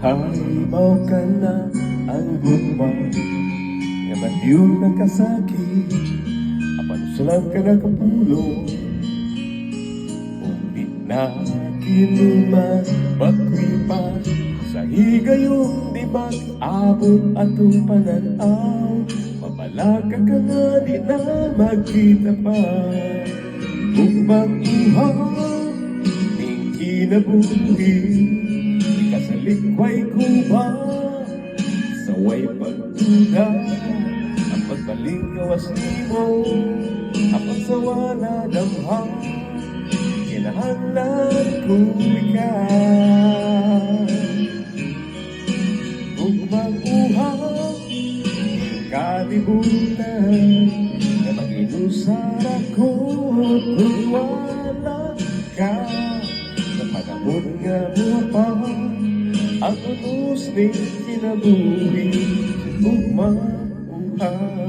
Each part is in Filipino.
Haibaw ka na ang gugmang nga batiw nagkasakit, apan sulang ka na kapulong. Kung di na kinuman pagkripas sa higayong di mag-abot atong pananaw, mapalaka ka nga di na magkita pa. Gugmang ihaw ning kinabuhi, ikasalikway ko ba sa way pagduda, ang pagbalingkawas nimo apang sa wala damhang, kinahanglan ko ikaw. Gugmang uhaw kalibutan na mag-inusar ako kung wala ka. Sa panahon nga mo pa ang unos ni kinabuhi, gugmang uhaw.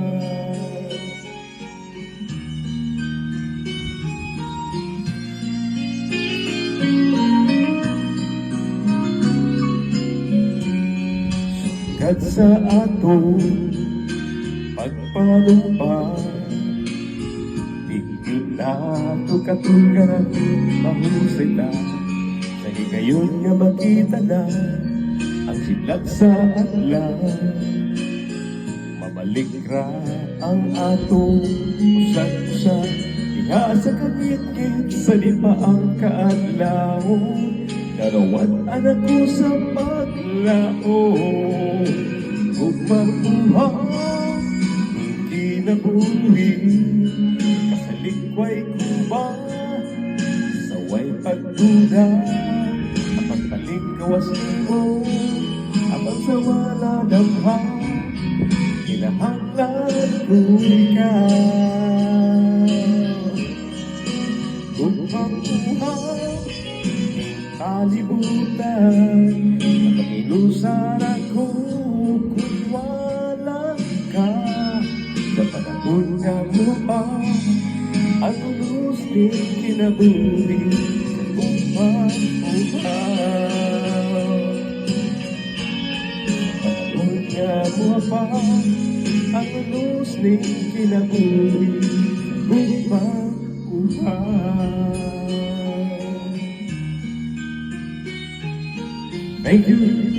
Sukat sa atong pagpalumpad, di na ito katunggan mahusay na sa higayon nga makita na ang sidlak sa adlaw. Mabalik ra ang atong usag-usag diha sa kagit-git sa di pa ang kaadlaw. Narawat anak ko sa paglao, gugmang uhaw hindi na buhi, kasalikway ko ba sa way pagduda, ang pagtalingkawas mo abang sa wala damhang, kinahanglan ko ikaw. Gugmang uhaw kalibutan na mag-ilusar ako kung wala ka. Sa panahon nga mo pa ang unos ni kinabuhi, gugmang uhaw. Sa panahon nga mo pa ang unos ni kinabuhi, gugmang uhaw. Thank you.